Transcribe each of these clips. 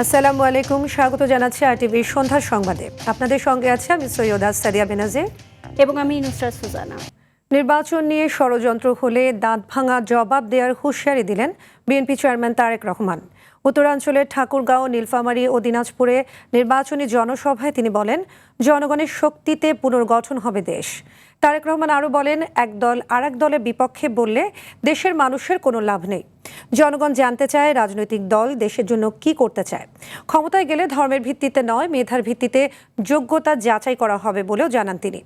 আসসালামু আলাইকুম, স্বাগত জানাচ্ছি আরটিভির সন্ধ্যার সংবাদে। আপনাদের সঙ্গে আছে আমি সৈয়দা সাদিয়া বেনাজির এবং আমি নুসরাত সুজানা। নির্বাচন নিয়ে ষড়যন্ত্র হলে দাঁত ভাঙা জবাব দেওয়ার হুঁশিয়ারি দিলেন বিএনপি চেয়ারম্যান তারেক রহমান। উত্তরাঞ্চলের ঠাকুরগাঁও, নীলফামারী ও দিনাজপুরে নির্বাচনী জনসভায় তিনি বলেন, জনগণের শক্তিতে পুনর্গঠন হবে দেশ। তারেক রহমান আরও বলেন, এক দল আরেক দলের বিপক্ষে বললে দেশের মানুষের কোনো লাভ নেই। জনগণ জানতে চায় রাজনৈতিক দল দেশের জন্য কি করতে চায়। ক্ষমতায় গেলে ধর্মের ভিত্তিতে নয়, মেধার ভিত্তিতে যোগ্যতা যাচাই করা হবে বলেও জানান তিনি।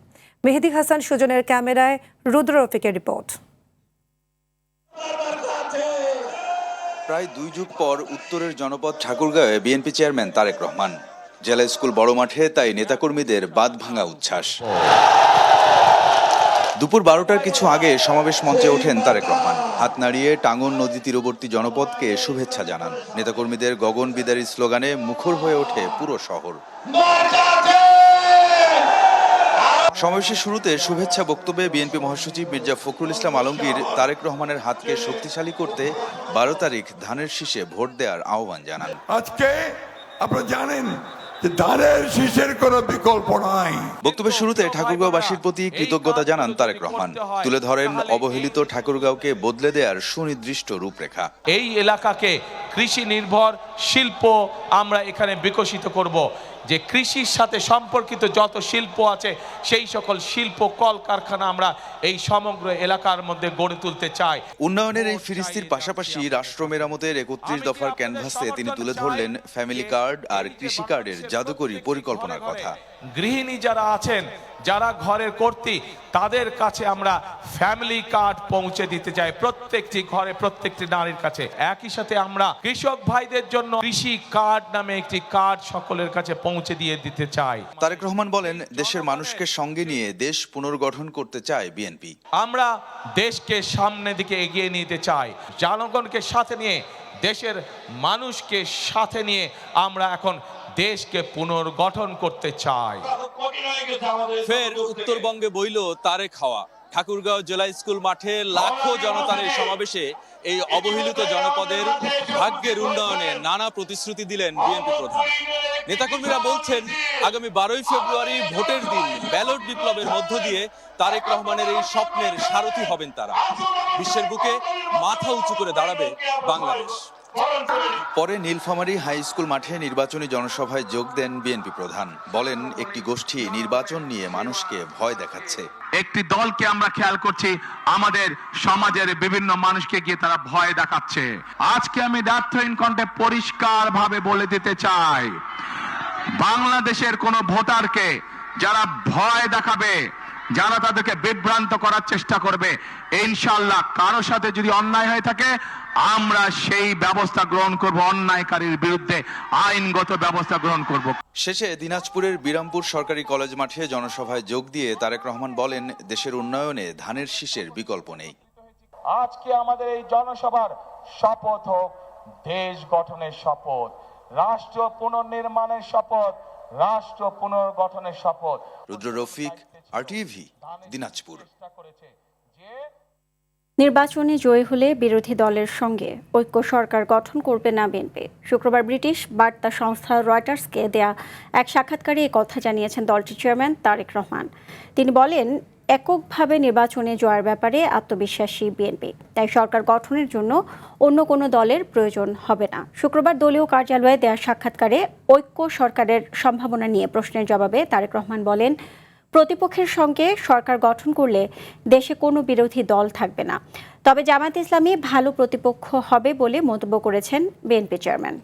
মেহেদী হাসান সুজনের ক্যামেরায় রুদ্র রফিকের রিপোর্ট। প্রায় 2 যুগ পর উত্তরের জনপদ ঠাকুরগাঁওয়ে বিএনপি চেয়ারম্যান তারেক রহমান। জেলা স্কুল বড় মাঠে তাই নেতাকর্মীদের বাঁধ ভাঙা উচ্ছ্বাস। দুপুর 12টার কিছু আগে সমাবেশ মঞ্চে ওঠেন তারেক রহমান। হাত নাড়িয়ে টাঙ্গন নদী তীরবর্তী জনপদকে শুভেচ্ছা জানান। নেতাকর্মীদের গগন বিদারী স্লোগানে মুখর হয়ে ওঠে পুরো শহর। সমাবেশের শুরুতে শুভেচ্ছা বক্তব্যে বিএনপি মহাসচিব মির্জা ফখরুল ইসলাম আলমগীর তারেক রহমানের হাতকে শক্তিশালী করতে 12 তারিখ ধানের শীষে ভোট দেওয়ার আহ্বান জানান। আজকে আপনারা জানেন যে ধানের শীষের কোনো বিকল্প নাই। বক্তব্যের শুরুতে ঠাকুরগাঁওবাসীর প্রতি কৃতজ্ঞতা জানান তারেক রহমান। তুলে ধরেন অবহেলিত ঠাকুরগাঁওকে বদলে দেওয়ার সুনির্দিষ্ট রূপরেখা। এই এলাকাকে কৃষি নির্ভর শিল্প আমরা এখানে বিকশিত করব। যে কৃষির সাথে সম্পর্কিত যত শিল্প আছে সেই সকল শিল্প কলকারখানা আমরা এই সমগ্র এলাকার মধ্যে গড়ে তুলতে চাই। উন্নয়নের এই ফিরিস্তির পাশাপাশি রাষ্ট্র মেরামতের 31 দফার ক্যানভাসে তিনি তুলে ধরলেন ফ্যামিলি কার্ড আর কৃষি কার্ডের জাদুকরী পরিকল্পনার কথা। গৃহিণী যারা আছেন, যারা ঘরের কর্ত্রী, তাদের কাছে আমরা ফ্যামিলি কার্ড পৌঁছে দিতে চাই, প্রত্যেকটি ঘরে প্রত্যেকটি নারীর কাছে। একই সাথে আমরা কৃষক ভাইদের জন্য কৃষি কার্ড নামে একটি কার্ড সকলের কাছে পৌঁছে দিয়ে দিতে চাই। তারেক রহমান বলেন, দেশের মানুষকে সঙ্গে নিয়ে দেশ পুনর্গঠন করতে চায় বিএনপি। আমরা দেশকে সামনের দিকে এগিয়ে নিতে চাই, জনগণকে সাথে নিয়ে, দেশের মানুষকে সাথে নিয়ে আমরা এখন দেশকে পুনর্গঠন করতে চাই। ফের উত্তরবঙ্গে বইল তারেক হাওয়া। ঠাকুরগাঁও জেলা স্কুল মাঠে লাখো জনতার এই সমাবেশে এই অবহেলিত জনপদের ভাগ্যের উন্নয়নে নানা প্রতিশ্রুতি দিলেন বিএনপি প্রধান। নেতাকর্মীরা বলছেন, আগামী 12ই ফেব্রুয়ারি ভোটের দিন ব্যালট বিপ্লবের মধ্য দিয়ে তারেক রহমানের এই স্বপ্নের সারথি হবেন তারা। বিশ্বের বুকে মাথা উঁচু করে দাঁড়াবে বাংলাদেশ। পরে নীলফামারী হাই স্কুল মাঠে নির্বাচনী জনসভায় যোগ দেন বিএনপি প্রধান। বলেন, একটি গোষ্ঠী নির্বাচন নিয়ে মানুষকে ভয় দেখাচ্ছে। একটি দলকে আমরা খেয়াল করছি, আমাদের সমাজের বিভিন্ন মানুষকে গিয়ে তারা ভয় দেখাচ্ছে। আজকে আমি দ্ব্যর্থহীন কণ্ঠে পরিষ্কার ভাবে বলে দিতে চাই, বাংলাদেশের কোন ভোটারকে যারা ভয় দেখাবে, যারা তাদেরকে বিভ্রান্ত করার চেষ্টা করবে, ইনশাআল্লাহ কারো সাথে যদি অন্যায় হয়ে থাকে আমরা সেই ব্যবস্থা গ্রহণ করব, অন্যায়কারীর বিরুদ্ধে আইনগত ব্যবস্থা গ্রহণ করব। শেষে দিনাজপুরের বিরামপুর সরকারি কলেজ মাঠে জনসভায় যোগ দিয়ে তারেক রহমান বলেন, দেশের উন্নয়নে ধানের শীষের বিকল্প নেই। আজকে আমাদের এই জনসভার শপথ হোক দেশ গঠনের শপথ, রাষ্ট্র পুনর্নির্মাণের শপথ, রাষ্ট্র পুনর্গঠনের শপথ। রুদ্র রফিক, আরটিভি, দিনাজপুর। নির্বাচনে জয়ী হলে বিরোধী দলের সঙ্গে ঐক্য সরকার গঠন করবে না বিএনপি। শুক্রবার ব্রিটিশ বার্তা সংস্থা রয়টার্সকে দেয়া এক সাক্ষাৎকারে এই কথা জানিয়েছেন দলটির চেয়ারম্যান তারেক রহমান। তিনি বলেন, এককভাবে নির্বাচনে জয়ের ব্যাপারে আত্মবিশ্বাসী বিএনপি, তাই সরকার গঠনের জন্য অন্য কোনো দলের প্রয়োজন হবে না। শুক্রবার দলীয় কার্যালয়ে দেয়া সাক্ষাৎকারে ঐক্য সরকারের সম্ভাবনা নিয়ে প্রশ্নের জবাবে তারেক রহমান বলেন, প্রতিপক্ষের সঙ্গে সরকার গঠন করলে দেশে কোনো বিরোধী দল থাকবে না, তবে জামায়াতে ইসলামী ভালো প্রতিপক্ষ হবে বলে মন্তব্য করেছেন বিএনপি চেয়ারম্যান।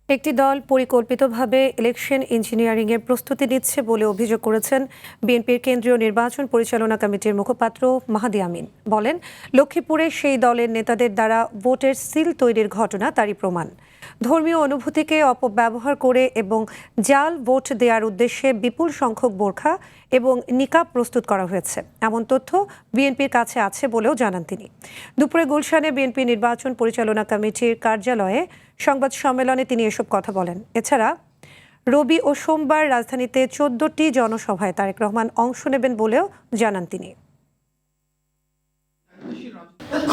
একটি দল পরিকল্পিতভাবে ইলেকশন ইঞ্জিনিয়ারিংয়ের প্রস্তুতি নিচ্ছে বলে অভিযোগ করেছেন বিএনপির কেন্দ্রীয় নির্বাচন পরিচালনা কমিটির মুখপাত্র মাহাদি আমিন। বলেন, লক্ষ্মীপুরে সেই দলের নেতাদের দ্বারা ভোটের সিল তৈরির ঘটনা তারই প্রমাণ। ধর্মীয় অনুভূতিকে অপব্যবহার করে এবং জাল ভোট দেওয়ার উদ্দেশ্যে বিপুল সংখ্যক বোরখা এবং নিকাব প্রস্তুত করা হয়েছে, এমন তথ্য বিএনপির কাছে আছে বলেও জানান তিনি। দুপুরে গুলশানে বিএনপি নির্বাচন পরিচালনা কমিটির কার্যালয়ে সংবাদ সম্মেলনে তিনি এসব কথা বলেন। এছাড়া রবি ও সোমবার রাজধানীতে 14টি জনসভায় তারেক রহমান অংশ নেবেন বলেও জানান তিনি।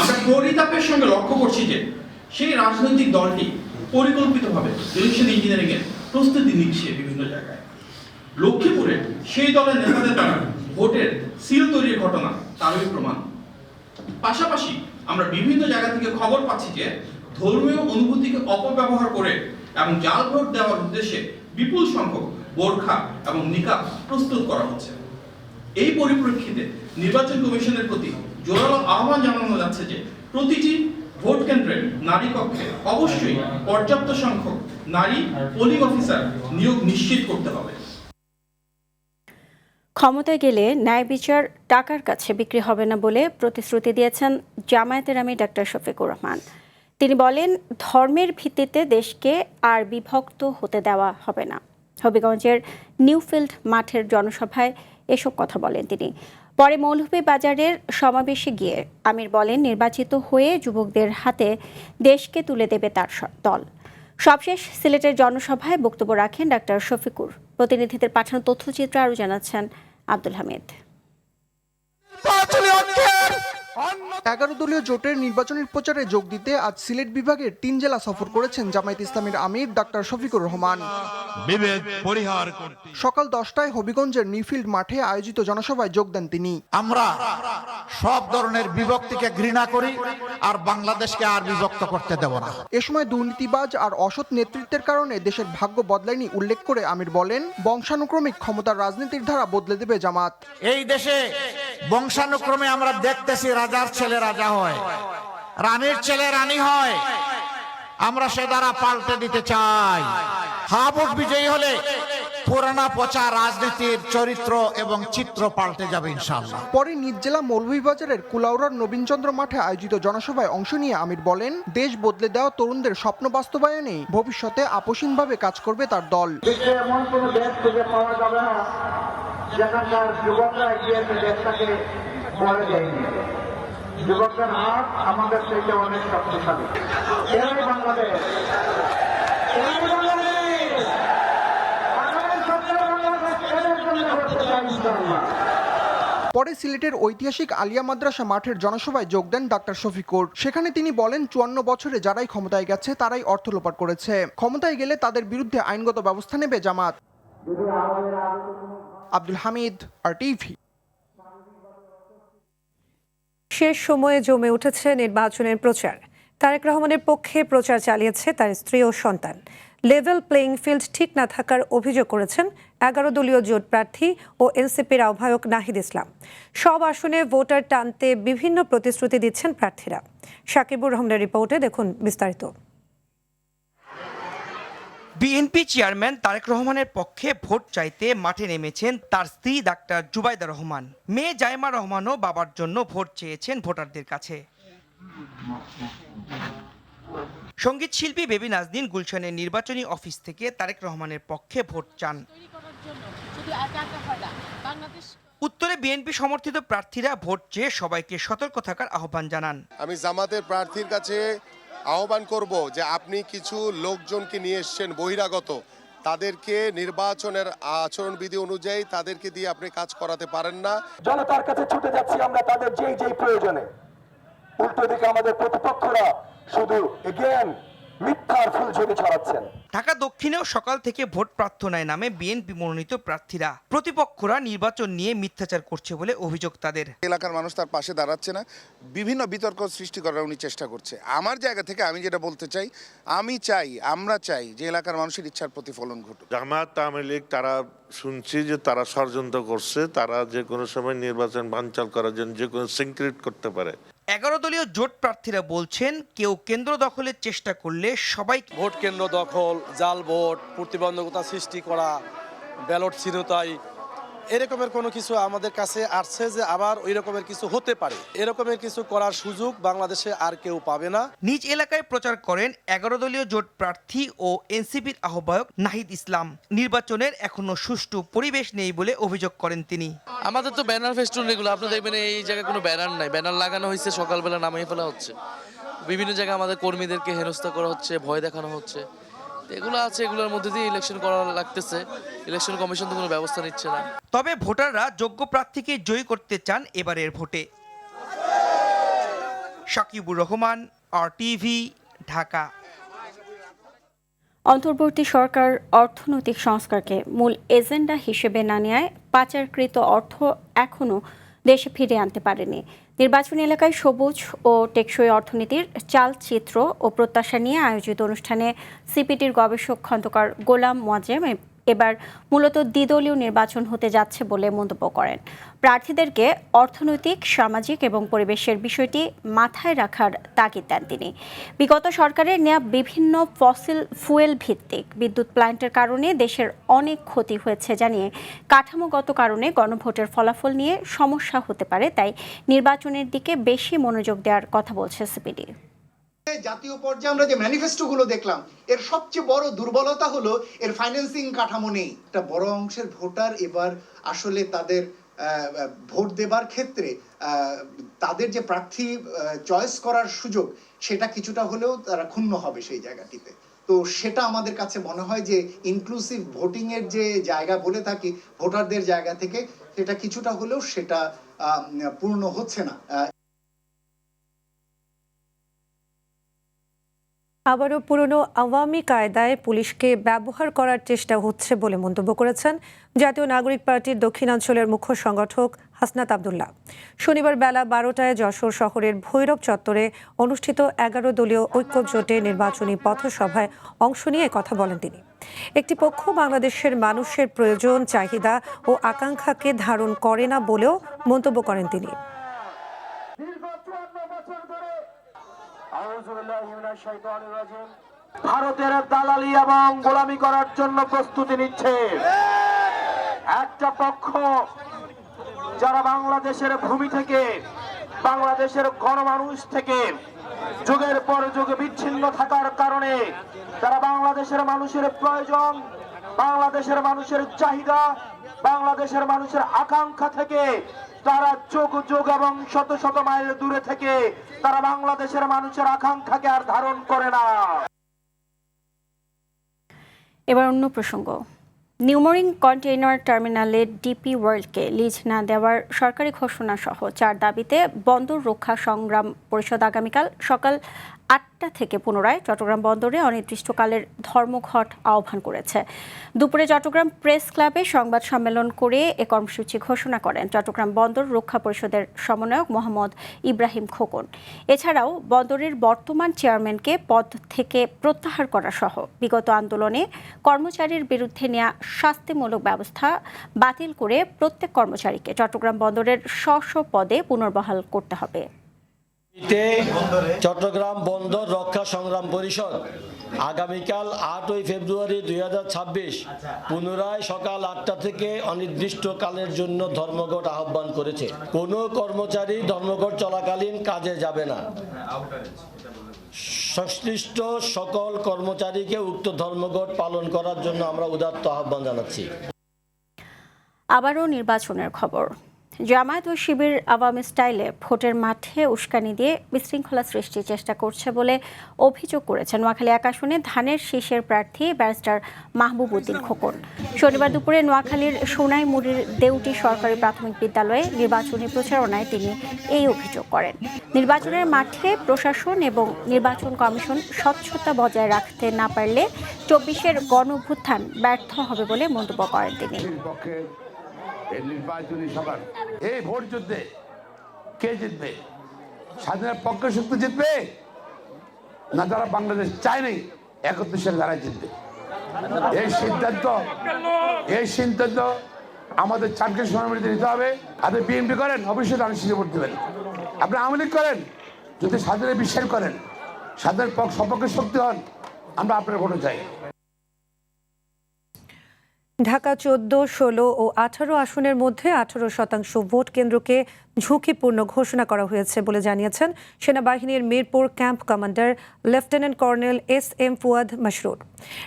আমরা পরিতাপের সঙ্গে লক্ষ্য করছি যে সেই রাজনৈতিক দলটি পরিকল্পিতভাবে ইলেকশন ইঞ্জিনিয়ারিং এর প্রস্তুতি নিচ্ছে বিভিন্ন জায়গায়। লক্ষ্মীপুরে সেই দলের নেতাদের দ্বারা ভোটের সিল তৈরির ঘটনা তারই প্রমাণ। পাশাপাশি আমরা বিভিন্ন জায়গা থেকে খবর পাচ্ছি যে ধর্মীয় অনুভূতিকে অপব্যবহার করে এবং জাল ভোট দেওয়ার উদ্দেশ্যে বিপুল সংখ্যক বোরখা এবং নিকাব প্রস্তুত করা হচ্ছে। এই পরিপ্রেক্ষিতে নির্বাচন কমিশনের প্রতি জোরালো আহ্বান জানানো যাচ্ছে যে প্রতিটি ভোট কেন্দ্রে নারী কক্ষে অবশ্যই পর্যাপ্ত সংখ্যক নারী পোলিং অফিসার নিয়োগ নিশ্চিত করতে হবে। ক্ষমতায় গেলে ন্যায় বিচার টাকার কাছে বিক্রি হবে না বলে প্রতিশ্রুতি দিয়েছেন জামায়াতের আমির ডাক্তার শফিকুর রহমান। তিনি বলেন, ধর্মের ভিত্তিতে দেশকে আর বিভক্ত হতে দেওয়া হবে না। হবিগঞ্জের নিউফিল্ড মাঠের জনসভায় এসব কথা বলেন তিনি। পরে মৌলভীবাজারের সমাবেশে গিয়ে আমির বলেন, নির্বাচিত হয়ে যুবকদের হাতে দেশকে তুলে দেবে তার দল। সবশেষ সিলেটের জনসভায় বক্তব্য রাখেন ডাক্তার শফিকুর। প্রতিনিধিদের পাঠানো তথ্যচিত্র আরও জানাচ্ছেন আব্দুল হামিদ। 11 দলীয় জোটের নির্বাচনী প্রচারে যোগ দিতে আজ সিলেট বিভাগের 3 জেলা সফর করেছেন জামায়াত ইসলামীর আমির ডাক্তার শফিকুর রহমান। সকাল 10টায় হবিগঞ্জের নিউফিল্ড মাঠে আয়োজিত জনসভায় যোগ দেন তিনি। আমরা সব ধরনের বিভক্তিকে ঘৃণা করি আর বাংলাদেশকে আর বিভক্ত করতে দেব না। এ সময় দুর্নীতিবাজ আর অসৎ নেতৃত্বের কারণে দেশের ভাগ্য বদলায়নি উল্লেখ করে আমির বলেন, বংশানুক্রমিক ক্ষমতার রাজনীতির ধারা বদলে দেবে জামাত। এই দেশে বংশানুক্রমে আমরা দেখতেছি রাজার ছেলে রাজা হয়, রানীর ছেলে রানী হয়। আমরা সে দ্বারা পাল্টে দিতে চাই। ভোট বিজয়ী হলে পুরানা পচা রাজনীতির চরিত্র এবং চিত্র পাল্টে যাবে ইনশাআল্লাহ। পরে নিজ জেলা মৌলভীবাজারের কুলাউড়ার নবীনচন্দ্র মাঠে আয়োজিত জনসভায় অংশ নিয়ে আমির বলেন, দেশ বদলে দেওয়া তরুণদের স্বপ্ন বাস্তবায়নে ভবিষ্যতে আপসীনভাবে কাজ করবে তার দল। এমন কোনো দেশ খুঁজে পাওয়া যাবে না যেখানকার যুবকরা এগিয়ে দেশটাকে বলে দেয়নি। যুবকদের হাত আমাদের থেকে অনেক শক্তিশালী। এরাই বাংলাদেশ। পরে সিলেটের ঐতিহাসিক আলিয়া মাদ্রাসা মাঠের জনসভায় যোগ দেন ডাক্তার শফিকুর। সেখানে তিনি বলেন, 54 বছরে যারাই ক্ষমতায় গেছে তারাই অর্থ লোপাট করেছে। ক্ষমতায় গেলে তাদের বিরুদ্ধে আইনগত ব্যবস্থা নেবে জামাত। আব্দুল হামিদ, RTV। শেষ সময়ে জমে উঠেছে নির্বাচনের প্রচার। তারেক রহমানের পক্ষে প্রচার চালিয়েছে তার স্ত্রী ও সন্তান। লেভেল প্লেইং ফিল্ড ঠিক না থাকার অভিযোগ করেছেন 11 দলীয় জোট প্রার্থী ও এনসিপির আহ্বায়ক নাহিদ ইসলাম। সব আসনে ভোটার টানতে বিভিন্ন প্রতিশ্রুতি দিচ্ছেন প্রার্থীরা। সাকিবুর রহমানের রিপোর্টে দেখুন বিস্তারিত। বিএনপি চেয়ারম্যান তারেক রহমানের পক্ষে ভোট চাইতে মাঠে নেমেছেন তার স্ত্রী ডাক্তার জুবাইদা রহমান। মেয়ে জাইমা রহমানও বাবার জন্য ভোট চেয়েছেন ভোটারদের কাছে। সঙ্গীত শিল্পী বেবি নাজনীন গুলশানের নির্বাচনী অফিস থেকে তারেক রহমানের পক্ষে ভোট চান। উত্তরে বিএনপি সমর্থিত প্রার্থীরা ভোট চেয়ে সবাইকে সতর্ক থাকার আহ্বান জানান। আমি জামাতের প্রার্থীর কাছে আহ্বান করব যে আপনি কিছু লোকজনকে নিয়ে এসছেন বহিরাগত, তাদেরকে নির্বাচনের আচরণবিধি অনুযায়ী তাদেরকে দিয়ে আপনি কাজ করাতে পারেন না। জনতার কাছে ছুটে যাচ্ছি আমরা তাদের যেই প্রয়োজনে। উল্টো দিকে আমাদের প্রতিপক্ষরা শুধু মিথ্যার ফুলঝুরি ছড়াচ্ছেন। ঢাকা দক্ষিণেও সকাল থেকে ভোট প্রার্থনায় নামে বিএনপি মনোনীত প্রার্থীরা। প্রতিপক্ষরা নির্বাচন নিয়ে মিথ্যাচার করছে বলে অভিযোগ তাদের। এলাকার মানুষ তার পাশে দাঁড়াচ্ছে না, বিভিন্ন বিতর্ক সৃষ্টি করার উনি চেষ্টা করছে। আমার জায়গা থেকে আমি যেটা বলতে চাই, আমরা চাই যে এলাকার মানুষের ইচ্ছার প্রতিফলন ঘটুক। জামায়াত আওয়ামী লীগ তারা শুনছি যে তারা ষড়যন্ত্র করছে, তারা যে কোনো সময় নির্বাচন বানচাল করার জন্য যে কোনো সিনক্রিয়েট করতে পারে। 11 দলীয় জোট প্রার্থীরা বলছেন, কেউ কেন্দ্র দখলের চেষ্টা করলে সবাই ভোট কেন্দ্র দখল, জাল ভোট, প্রতিবন্ধকতা সৃষ্টি করা, ব্যালট ছিনতাই, এরকমের কোনো কিছু আমাদের কাছে আসছে যে আবার ওই রকমের কিছু হতে পারে। এরকমের কিছু করার সুযোগ বাংলাদেশে আর কেউ পাবে না। নিজ এলাকায় প্রচার করেন 11 দলীয় জোট প্রার্থী ও এনসিপির আহ্বায়ক নাহিদ ইসলাম। নির্বাচনের এখনো সুষ্ঠু পরিবেশ নেই বলে অভিযোগ করেন তিনি। আমাদের তো ব্যানার ফেস্টুন এগুলো, আপনি দেখবেন এই জায়গায় কোনো ব্যানার নাই। ব্যানার লাগানো হয়েছে, সকালবেলা নামিয়ে ফেলা হচ্ছে। বিভিন্ন জায়গায় আমাদের কর্মীদেরকে হেনস্থা করা হচ্ছে, ভয় দেখানো হচ্ছে। এগুলো আছে, এগুলোর মধ্যে দিয়ে ইলেকশন করা লাগতেছে। ইলেকশন কমিশন তো কোনো ব্যবস্থা নিচ্ছে না। তবে ভোটাররা যোগ্য প্রার্থীকে জয়ী করতে চান এবারের ভোটে। সাকিবুর রহমান, RTV, ঢাকা। অন্তর্বর্তী সরকার অর্থনৈতিক সংস্কারকে মূল এজেন্ডা হিসেবে না নেয় পাচারকৃত অর্থ এখনও দেশে ফিরিয়ে আনতে পারেনি। নির্বাচনী এলাকায় সবুজ ও টেকসই অর্থনীতির চালচিত্র ও প্রত্যাশা নিয়ে আয়োজিত অনুষ্ঠানে সিপিডির গবেষক খন্দকার গোলাম মোয়াজ্জেম এবার মূলত দ্বিদলীয় নির্বাচন হতে যাচ্ছে বলে মন্তব্য করেন। প্রার্থীদেরকে অর্থনৈতিক, সামাজিক এবং পরিবেশের বিষয়টি মাথায় রাখার তাগিদ দেন তিনি। বিগত সরকারের নেওয়া বিভিন্ন ফসিল ফুয়েল ভিত্তিক বিদ্যুৎ প্ল্যান্টের কারণে দেশের অনেক ক্ষতি হয়েছে জানিয়ে কাঠামোগত কারণে গণভোটের ফলাফল নিয়ে সমস্যা হতে পারে, তাই নির্বাচনের দিকে বেশি মনোযোগ দেওয়ার কথা বলছে সিপিডি। জাতীয় পর্যায়ে আমরা যে ম্যানিফেস্টোগুলো দেখলাম, এর সবচেয়ে বড় দুর্বলতা হলো এর ফাইন্যান্সিং কাঠামো নেই। একটা বড় অংশের ভোটার এবার আসলে তাদের ভোট দেবার ক্ষেত্রে তাদের যে প্রার্থী চয়েস করার সুযোগ, সেটা কিছুটা হলেও তারা ক্ষুণ্ণ হবে সেই জায়গাটিতে। তো সেটা আমাদের কাছে মনে হয় যে ইনক্লুসিভ ভোটিং এর যে জায়গা বলে থাকি ভোটারদের জায়গা থেকে, সেটা কিছুটা হলেও সেটা পূর্ণ হচ্ছে না। আবারও পুরনো আওয়ামী কায়দায় পুলিশকে ব্যবহার করার চেষ্টা হচ্ছে বলে মন্তব্য করেছেন জাতীয় নাগরিক পার্টির দক্ষিণাঞ্চলের মুখ্য সংগঠক হাসনাত আব্দুল্লাহ। শনিবার বেলা 12টায় যশোর শহরের ভৈরব চত্বরে অনুষ্ঠিত 11 দলীয় ঐক্য জোটে নির্বাচনী পথসভায় অংশ নিয়ে কথা বলেন তিনি। একটি পক্ষ বাংলাদেশের মানুষের প্রয়োজন, চাহিদা ও আকাঙ্ক্ষাকে ধারণ করে না বলেও মন্তব্য করেন তিনি। ভারতের দালালি এবং গোলামি করার জন্য প্রস্তুতি নিচ্ছে একটা পক্ষ, যারা বাংলাদেশের ভূমি থেকে, বাংলাদেশের গণমানুষ থেকে যুগের পর যুগ বিচ্ছিন্ন থাকার কারণে তারা বাংলাদেশের মানুষের প্রয়োজন, বাংলাদেশের মানুষের চাহিদা, বাংলাদেশের মানুষের আকাঙ্ক্ষা থেকে তারা যোগ যোগ এবং শত শত মাইল দূরে থেকে তারা বাংলাদেশের মানুষের আকাঙ্ক্ষাকে আর ধারণ করে না। এবার অন্য প্রসঙ্গ। নিউমরিং কন্টেইনার টার্মিনালে ডিপি ওয়ার্ল্ডকে লিজ না দেওয়ার সরকারি ঘোষণা সহ 4 দাবিতে বন্দর রক্ষা সংগ্রাম পরিষদ আগামীকাল সকাল 8টা থেকে পুনরায় চট্টগ্রাম বন্দরে অনির্দিষ্টকালের ধর্মঘট আহ্বান করেছে। দুপুরে চট্টগ্রাম প্রেস ক্লাবে সংবাদ সম্মেলন করে এ কর্মসূচি ঘোষণা করেন চট্টগ্রাম বন্দর রক্ষা পরিষদের সমন্বয়ক মোহাম্মদ ইব্রাহিম খোকন। এছাড়াও বন্দরের বর্তমান চেয়ারম্যানকে পদ থেকে প্রত্যাহার করা সহ বিগত আন্দোলনে কর্মচারীর বিরুদ্ধে নেওয়া শাস্তিমূলক ব্যবস্থা বাতিল করে প্রত্যেক কর্মচারীকে চট্টগ্রাম বন্দরের স্ব পদে পুনর্বহাল করতে হবে। চট্টগ্রাম বন্দর রক্ষা সংগ্রাম পরিষদ আগামীকাল 8 ফেব্রুয়ারি 2026 পুনরায় সকাল 8টা থেকে অনির্দিষ্টকালের জন্য ধর্মঘট আহ্বান করেছে। কোনো কর্মচারী ধর্মঘট চলাকালীন কাজে যাবে না। সংশ্লিষ্ট সকল কর্মচারীকে উক্ত ধর্মঘট পালন করার জন্য আমরা উদাত্ত আহ্বান জানাচ্ছি। আবারও নির্বাচনের খবর। জামায়াত ও শিবির আওয়ামী স্টাইলে ভোটের মাঠে উস্কানি দিয়ে বিশৃঙ্খলা সৃষ্টির চেষ্টা করছে বলে অভিযোগ করেছেন নোয়াখালী 1 আসনে ধানের শীষের প্রার্থী ব্যারিস্টার মাহবুব উদ্দিন খোকন। শনিবার দুপুরে নোয়াখালীর সোনাইমুড়ির দেউটি সরকারি প্রাথমিক বিদ্যালয়ে নির্বাচনী প্রচারণায় তিনি এই অভিযোগ করেন। নির্বাচনের মাঠে প্রশাসন এবং নির্বাচন কমিশন স্বচ্ছতা বজায় রাখতে না পারলে 24-এর গণঅভ্যুত্থান ব্যর্থ হবে বলে মন্তব্য করেন তিনি। নির্বাচনী সভা এই ভোট যুদ্ধে কে জিতবে? স্বাধীনের পক্ষে শক্তি জিতবে না যারা বাংলাদেশ চায় নাই একত্রিশের ধারা জিতবে? এই সিদ্ধান্ত আমাদের 4কে সমিতিতে নিতে হবে। আপনি বিএনপি করেন, অবশ্যই ধানের শীষে ভোট দেবেন। আপনি আওয়ামী লীগ করেন, যদি স্বাধীনের বিশ্বাস করেন, স্বাধীনের সপক্ষে শক্তি হন, আমরা আপনার ভোটে চাই। ঢাকা 14, 16 ও 18 আসনের মধ্যে 18% ভোট কেন্দ্রকে ঝুঁকিপূর্ণ ঘোষণা করা হয়েছে বলে জানিয়েছেন সেনাবাহিনীর Mirpur camp commander lieutenant colonel SM Fuad Masrur.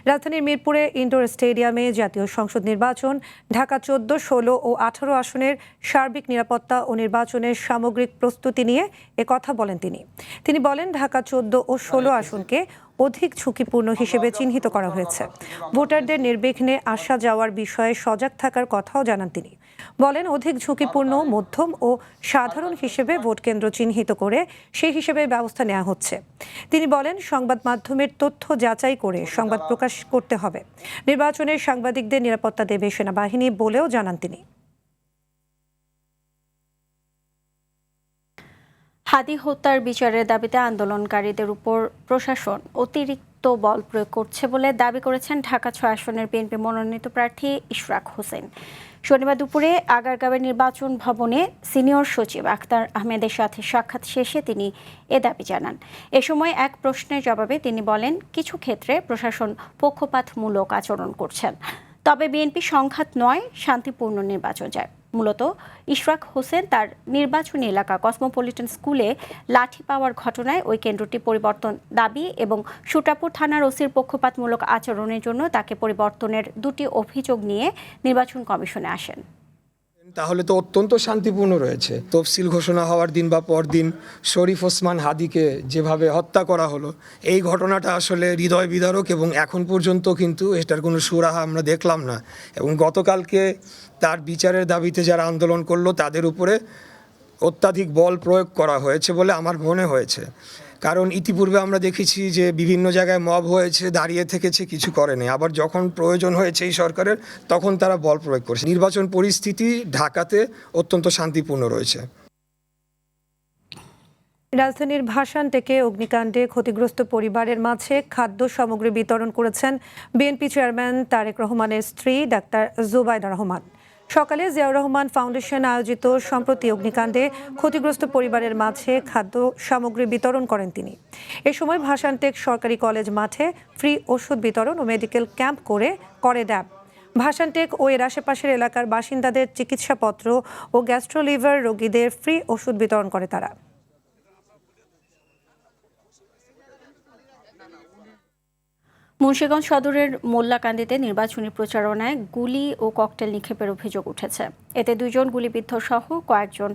রাজধানীর মিরপুরে ইনডোর স্টেডিয়ামে জাতীয় সংসদ নির্বাচন, ঢাকা 14, 16 ও 18 আসনের সার্বিক নিরাপত্তা ও নির্বাচনের সামগ্রিক প্রস্তুতি নিয়ে কথা বলেন তিনি। তিনি বলেন, ঢাকা 14 ও 16 আসনকে অধিক ঝুঁকিপূর্ণ হিসেবে চিহ্নিত করা হয়েছে। ভোটারদের নির্বিঘ্নে আসা যাওয়ার বিষয়ে সজাগ থাকার কথাও জানান তিনি। বলেন অধিক ঝুঁকিপূর্ণ, মধ্যম ও সাধারণ হিসেবে ভোট কেন্দ্র চিহ্নিত করে সেই হিসেবে ব্যবস্থা নেওয়া হচ্ছে। তিনি বলেন সংবাদ মাধ্যমের তথ্য যাচাই করে সংবাদ প্রকাশ করতে হবে। নির্বাচনের সাংবাদিকদের নিরাপত্তা দেবে সেনাবাহিনী বলেও জানান তিনি। হাদি হত্যার বিচারের দাবিতে আন্দোলনকারীদের উপর প্রশাসন অতিরিক্ত বল প্রয়োগ করছে বলে দাবি করেছেন ঢাকা ৬ আসনের বিএনপি মনোনীত প্রার্থী ইশরাক হোসেন। শনিবার দুপুরে আগারগাঁওয়ের নির্বাচন ভবনে সিনিয়র সচিব আখতার আহমেদের সাথে সাক্ষাৎ শেষে তিনি এ দাবি জানান। এ সময় এক প্রশ্নের জবাবে তিনি বলেন, কিছু ক্ষেত্রে প্রশাসন পক্ষপাতমূলক আচরণ করছেন, তবে বিএনপি সংঘাত নয়, শান্তিপূর্ণ নির্বাচন চায়। মূলত ইশরাক হোসেন তার নির্বাচনী এলাকা কসমোপলিটন স্কুলে লাঠি পাওয়ার ঘটনায় ওই কেন্দ্রটি পরিবর্তন দাবি এবং সুটাপুর থানার ওসির পক্ষপাতমূলক আচরণের জন্য তাকে পরিবর্তনের 2টি অভিযোগ নিয়ে নির্বাচন কমিশনে আসেন। তাহলে তো অত্যন্ত শান্তিপূর্ণ রয়েছে। তফসিল ঘোষণা হওয়ার দিন বা পরদিন শরীফ ওসমান হাদিকে যেভাবে হত্যা করা হলো, এই ঘটনাটা আসলে হৃদয় বিদারক এবং এখন পর্যন্ত কিন্তু এটার কোনো সুরাহা আমরা দেখলাম না। এবং গতকালকে তার বিচারের দাবিতে যারা আন্দোলন করলো তাদের উপরে অত্যাধিক বল প্রয়োগ করা হয়েছে বলে আমার মনে হয়েছে। কারণ ইতিপূর্বে আমরা দেখেছি যে বিভিন্ন জায়গায় মব হয়েছে, দাঁড়িয়ে থেকেছে, কিছু করেনি। আবার যখন প্রয়োজন হয়েছে এই সরকারের, তখন তারা বল প্রয়োগ করছে। নির্বাচন পরিস্থিতি ঢাকাতে অত্যন্ত শান্তিপূর্ণ রয়েছে। রাজধানীর ভাসানটেকে অগ্নিকাণ্ডে ক্ষতিগ্রস্ত পরিবারের মাঝে খাদ্য সামগ্রী বিতরণ করেছেন বিএনপি চেয়ারম্যান তারেক রহমানের স্ত্রী ডাক্তার জুবাইদা রহমান। সকালে জিয়াউর রহমান ফাউন্ডেশন আয়োজিত সম্প্রতি অগ্নিকাণ্ডে ক্ষতিগ্রস্ত পরিবারের মাঝে খাদ্য সামগ্রী বিতরণ করেন তিনি। এ সময় ভাসানটেক সরকারি কলেজ মাঠে ফ্রি ওষুধ বিতরণ ও মেডিকেল ক্যাম্প করে ড্যাব। ভাসানটেক ও এর আশেপাশের এলাকার বাসিন্দাদের চিকিৎসাপত্র ও গ্যাস্ট্রোলিভার রোগীদের ফ্রি ওষুধ বিতরণ করে তারা। মুন্সিগঞ্জ সদরের মোল্লাকান্দিতে নির্বাচনী প্রচারণায় গুলি ও ককটেল নিক্ষেপের অভিযোগ উঠেছে। এতে 2 জন গুলিবিদ্ধ সহ কয়েকজন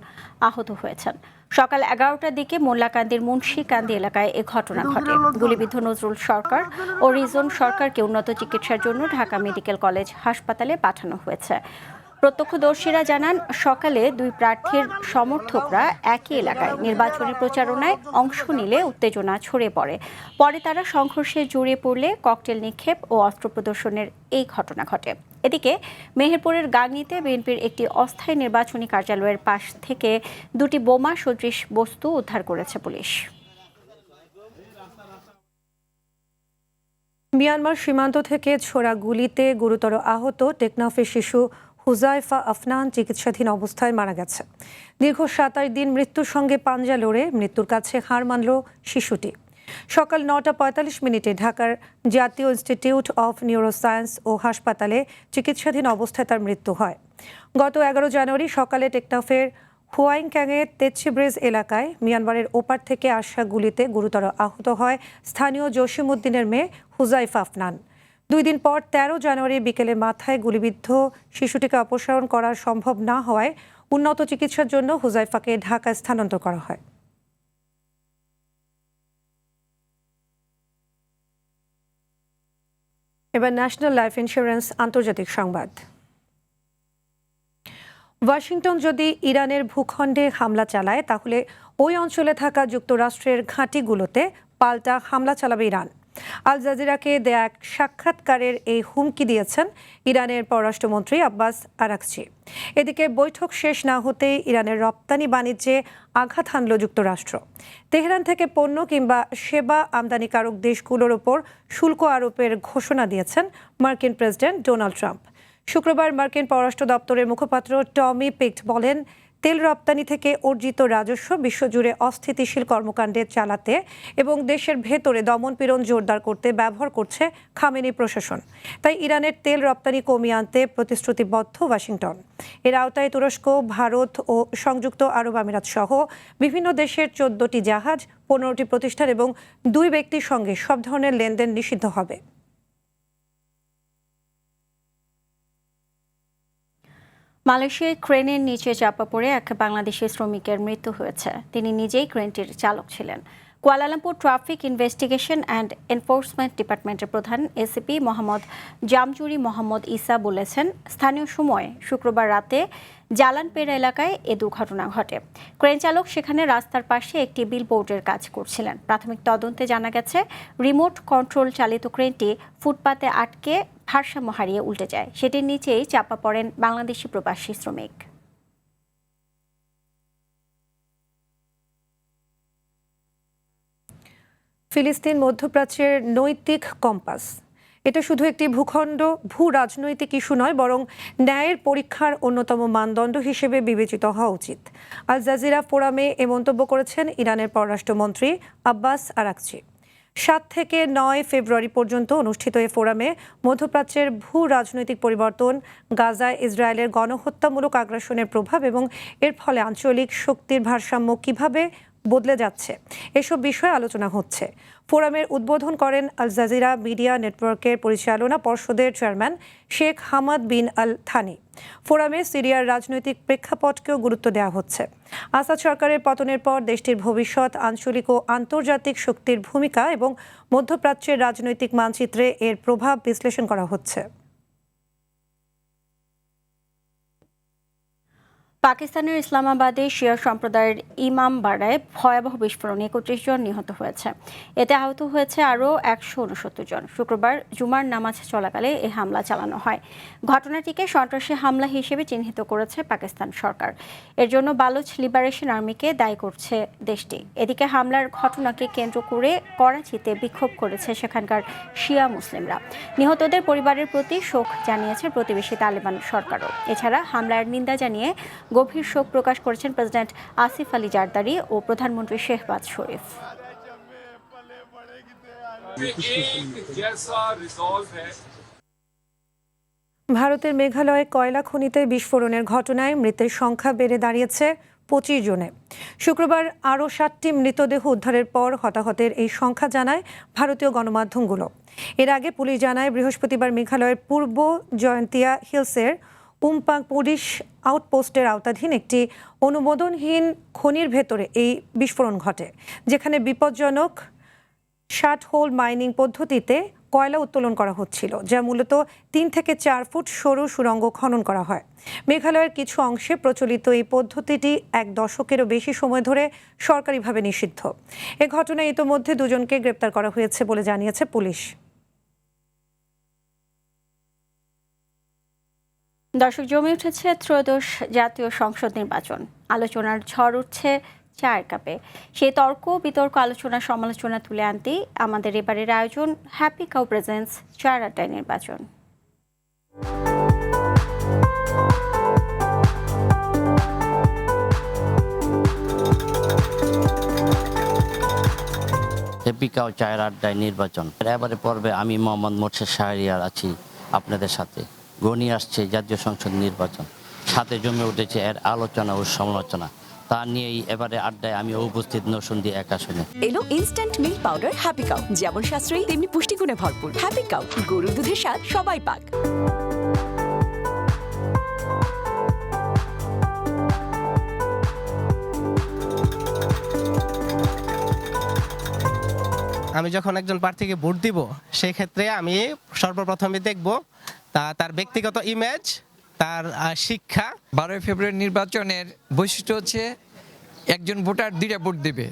আহত হয়েছেন। সকাল 11টার দিকে মোল্লাকান্দির মুন্সিকান্দি এলাকায় এ ঘটনা ঘটে। গুলিবিদ্ধ নজরুল সরকার ও রিজন সরকারকে উন্নত চিকিৎসার জন্য ঢাকা মেডিকেল কলেজ হাসপাতালে পাঠানো হয়েছে। প্রত্যক্ষদর্শীরা জানান, সকালে 2 প্রার্থীর সমর্থকরা একই এলাকায় নির্বাচনী প্রচারণায় অংশ নিলে উত্তেজনা ছড়িয়ে পড়ে। পরে তারা সংঘর্ষে জড়িয়ে পড়লে ককটেল নিক্ষেপ ও অস্ত্র প্রদর্শনের এই ঘটনা ঘটে। এদিকে মেহেরপুরের গাংনীতে বিএনপির একটি অস্থায়ী নির্বাচনী কার্যালয়ের পাশ থেকে 2টি বোমা সদৃশ বস্তু উদ্ধার করেছে পুলিশ। মিয়ানমার সীমান্ত থেকে ছোড়া গুলিতে গুরুতর আহত টেকনাফের শিশু হুজাইফা আফনান চিকিৎসাধীন অবস্থায় মারা গেছে। দীর্ঘ 27 দিন মৃত্যুর সঙ্গে পাঞ্জা লড়ে মৃত্যুর কাছে হার মানল শিশুটি। সকাল 9:45 ঢাকার জাতীয় ইনস্টিটিউট অফ নিউরোসায়েন্স ও হাসপাতালে চিকিৎসাধীন অবস্থায় তার মৃত্যু হয়। গত 11 জানুয়ারি সকালে টেকনাফের হুয়াইংক্যাংয়ের তেচ্ছি ব্রিজ এলাকায় মিয়ানমারের ওপার থেকে আসা গুলিতে গুরুতর আহত হয় স্থানীয় জসিমউদ্দিনের মেয়ে হুজাইফা আফনান। 2 দিন পর 13 জানুয়ারি বিকেলে মাথায় গুলিবিদ্ধ শিশুটিকে অপসারণ করা সম্ভব না হওয়ায় উন্নত চিকিৎসার জন্য হুজাইফাকে ঢাকা স্থানান্তর করা হয়। এবার ন্যাশনাল লাইফ ইন্স্যুরেন্স আন্তর্জাতিক সংবাদ। ওয়াশিংটন যদি ইরানের ভূখণ্ডে হামলা চালায়, তাহলে ওই অঞ্চলে থাকা যুক্তরাষ্ট্রের ঘাঁটিগুলোতে পাল্টা হামলা চালাবে ইরান। আল জাজিরাকে দেয়া এক সাক্ষাৎকারের এই হুমকি দিয়েছেন ইরানের পররাষ্ট্রমন্ত্রী আব্বাস আরাকচি। এদিকে বৈঠক শেষ না হতেই ইরানের রপ্তানি বাণিজ্যে আঘাত হানল যুক্তরাষ্ট্র। তেহরান থেকে পণ্য কিংবা সেবা আমদানিকারক দেশগুলোর ওপর শুল্ক আরোপের ঘোষণা দিয়েছেন মার্কিন প্রেসিডেন্ট ডোনাল্ড ট্রাম্প। শুক্রবার মার্কিন পররাষ্ট্র দপ্তরের মুখপাত্র টমি পিক্ট বলেন, তেল রপ্তানি থেকে অর্জিত রাজস্ব বিশ্বজুড়ে অস্থিতিশীল কর্মকাণ্ডে চালাতে এবং দেশের ভেতরে দমনপীড়ন জোরদার করতে ব্যবহার করছে খামেনি প্রশাসন। তাই ইরানের তেল রপ্তানি কমিয়ে আনতে প্রতিশ্রুতিবদ্ধ ওয়াশিংটন। এর আওতায় তুরস্ক, ভারত ও সংযুক্ত আরব আমিরাত সহ বিভিন্ন দেশের 14টি জাহাজ, 15টি প্রতিষ্ঠান এবং 2 ব্যক্তির সঙ্গে সব ধরনের লেনদেন নিষিদ্ধ হবে। মালয়েশিয়ায় ক্রেনের নিচে চাপা পড়ে এক বাংলাদেশি শ্রমিকের মৃত্যু হয়েছে। তিনি নিজেই ক্রেনটির চালক ছিলেন। Kuala Lumpur traffic investigation and enforcement ডিপার্টমেন্টের প্রধান এসিপি মোহাম্মদ জামজুরি মোহাম্মদ ইসা বলেছেন, স্থানীয় সময় শুক্রবার রাতে জালানপেড়া এলাকায় এ দুর্ঘটনা ঘটে। ক্রেন চালক সেখানে রাস্তার পাশে একটি বিলবোর্ডের কাজ করছিলেন। প্রাথমিক তদন্তে জানা গেছে, রিমোট কন্ট্রোল চালিত ক্রেনটি ফুটপাতে আটকে ভারসাম্য হারিয়ে উল্টে যায়। সেটির নিচেই চাপা পড়েন বাংলাদেশি প্রবাসী শ্রমিক। ফিলিস্তিন মধ্যপ্রাচ্যের নৈতিক কম্পাস। এটা শুধু একটি ভূখণ্ড ভূ রাজনৈতিক ইস্যু নয়, বরং ন্যায়ের পরীক্ষার অন্যতম মানদণ্ড হিসেবে বিবেচিত হওয়া উচিত। আল জাজিরা ফোরামে এ মন্তব্য করেছেন ইরানের পররাষ্ট্রমন্ত্রী আব্বাস আরাকচি। 7 থেকে 9 ফেব্রুয়ারি পর্যন্ত অনুষ্ঠিত এ ফোরামে মধ্যপ্রাচ্যের ভূ রাজনৈতিক পরিবর্তন, গাজায় ইসরায়েলের গণহত্যামূলক আগ্রাসনের প্রভাব এবং এর ফলে আঞ্চলিক শক্তির ভারসাম্য কিভাবে বদলে যাচ্ছে, এসব বিষয়ে আলোচনা হচ্ছে। ফোরামের উদ্বোধন করেন আল জাজিরা মিডিয়া নেটওয়ার্কের পরিচালনা পর্ষদের chairman Sheikh Hamad bin Al Thani. ফোরামে সিরিয়ার রাজনৈতিক প্রেক্ষাপটকেও গুরুত্ব দেওয়া হচ্ছে। আসাদ সরকারের পতনের পর দেশটির ভবিষ্যৎ, আঞ্চলিক ও আন্তর্জাতিক শক্তির ভূমিকা এবং মধ্যপ্রাচ্যের রাজনৈতিক মানচিত্রে এর প্রভাব বিশ্লেষণ করা হচ্ছে। পাকিস্তানের ইসলামাবাদে শিয়া সম্প্রদায়ের ইমামবাড়ায় ভয়াবহ বিস্ফোরণে 31 জন নিহত হয়েছে। এতে আহত হয়েছে আরও 169 জন। শুক্রবার জুমার নামাজ চলাকালে এই হামলা চালানো হয়। ঘটনাটিকে সন্ত্রাসী হামলা হিসেবে চিহ্নিত করেছে পাকিস্তান সরকার। এর জন্য বালুচ লিবারেশন আর্মিকে দায়ী করছে দেশটি। এদিকে হামলার ঘটনাকে কেন্দ্র করে করাচিতে বিক্ষোভ করেছে সেখানকার শিয়া মুসলিমরা। নিহতদের পরিবারের প্রতি শোক জানিয়েছে প্রতিবেশী তালেবান সরকারও। এছাড়া হামলার নিন্দা জানিয়ে গভীর শোক প্রকাশ করেছেন প্রেসিডেন্ট আসিফ আলী জারদারি ও প্রধানমন্ত্রী শেহবাজ শরীফ। ভারতের মেঘালয়ে কয়লা খনিতে বিস্ফোরণের ঘটনায় মৃতের সংখ্যা বেড়ে দাঁড়িয়েছে 25 জনে। শুক্রবার আরও 7টি মৃতদেহ উদ্ধারের পর হতাহতের এই সংখ্যা জানায় ভারতীয় গণমাধ্যমগুলো। এর আগে পুলিশ জানায়, বৃহস্পতিবার মেঘালয়ের পূর্ব জয়ন্তিয়া হিলসের উমপাং পুলিশ আউটপোস্টের আওতাধীন একটি অনুমোদনহীন খনির ভেতরে এই বিস্ফোরণ ঘটে, যেখানে বিপজ্জনক শাট হোল মাইনিং পদ্ধতিতে কয়লা উত্তোলন করা হচ্ছিল, যা মূলত 3 থেকে 4 ফুট সরু সুড়ঙ্গ খনন করা হয়। মেঘালয়ের কিছু অংশে প্রচলিত এই পদ্ধতিটি 1 দশকেরও বেশি সময় ধরে সরকারিভাবে নিষিদ্ধ। এ ঘটনায় ইতোমধ্যে 2 জনকে গ্রেপ্তার করা হয়েছে বলে জানিয়েছে পুলিশ। দর্শক, জমে উঠেছে ত্রয়োদশ জাতীয় সংসদ নির্বাচন। আলোচনার ঝড় উঠছে চায়ের কাপে। সেই তর্ক বিতর্ক, আলোচনা সমালোচনা তুলে আনতেই আমাদের এবারের আয়োজন হ্যাপি কাউ প্রেজেন্টস চায়ের আড্ডায় নির্বাচন। হ্যাপি কাউ চায়ের আড্ডায় নির্বাচন। এবারে পর্বে আমি মোহাম্মদ মোর্শেদ শাহরিয়ার আছি আপনাদের সাথে। ঘনিয়ে আসছে জাতীয় সংসদ নির্বাচন, সাথে জমে উঠেছে এর আলোচনা ও সমালোচনা। তা নিয়েই এবারে আড্ডায় আমি উপস্থিত নরসিংদী 1 আসনে। এলো instant milk powder happy cow, যেমন সাশ্রয়ী তেমনি পুষ্টিগুণে ভরপুর। হ্যাপি কাউ, গরুর দুধের স্বাদ সবাই পাক। আমি যখন একজন প্রার্থীকে ভোট দিব, সেই ক্ষেত্রে আমি সর্বপ্রথমে দেখব তার ব্যক্তিগত ইমেজ, তার শিক্ষা। 12 ফেব্রুয়ারি নির্বাচনের বৈশিষ্ট্য হচ্ছে একজন ভোটার 2টা ভোট দেবে।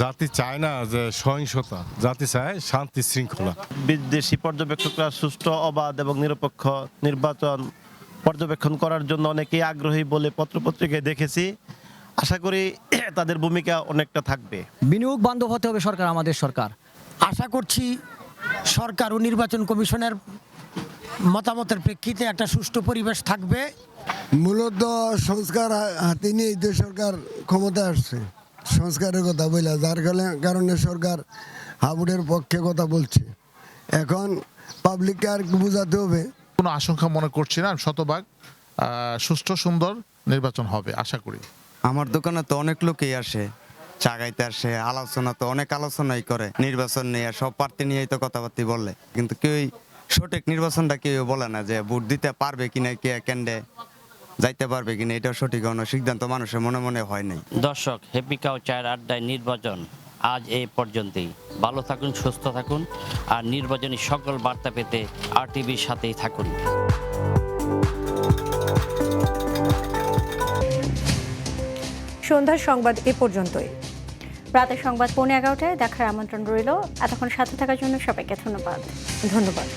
জাতি চায় না যে সহিংসতা, জাতি চায় শান্তি শৃঙ্খলা। বিদেশি পর্যবেক্ষকরা সুষ্ঠু, অবাধ এবং নিরপেক্ষ নির্বাচন পর্যবেক্ষণ করার জন্য অনেকেই আগ্রহী বলে পত্রপত্রিকায় দেখেছি। আশা করি তাদের ভূমিকা অনেকটা থাকবে। বিনিয়োগ বান্ধব হতে হবে সরকার, আমাদের সরকার। আশা করছি সরকার ও নির্বাচন কমিশনের মতামতের প্রেক্ষিতে একটা সুষ্ঠু পরিবেশ থাকবে। মূলত সংস্কার হাতে নিয়ে এই সরকার ক্ষমতা আসছে, সংস্কারের কথা বলে, যার কারণে সরকার হাবুডের পক্ষে কথা বলছে। এখন পাবলিককে আর বোঝাতে হবে। কোনো আশঙ্কা মনে করছি না, শতভাগ সুষ্ঠু সুন্দর নির্বাচন হবে আশা করি। আমার দোকানে তো অনেক লোকই আসে, চা খাইতে আসে, আলোচনা তো অনেক আলোচনাই করে নির্বাচন নিয়ে, সব প্রার্থী নিয়েই তো কথাবার্তা বলে, কিন্তু কেউই সঠিক নির্বাচনটা কেউ বলে না যে ভোট দিতে পারবে কিনা, কে কেন্দ্রে যাইতে পারবে কিনা, এটা সঠিক কোনো সিদ্ধান্ত মানুষের মনে মনে হয় নাই। দর্শক, হ্যাপি কাউ চায়ের আড্ডায় নির্বাচন আজ এই পর্যন্তই। ভালো থাকুন, সুস্থ থাকুন, আর নির্বাচনী সকল বার্তা পেতে RTVর সাথেই থাকুন। সন্ধ্যার সংবাদ এ পর্যন্তই। রাতের সংবাদ 11:15টায় দেখার আমন্ত্রণ রইল। এতক্ষণ সাথে থাকার জন্য সবাইকে ধন্যবাদ।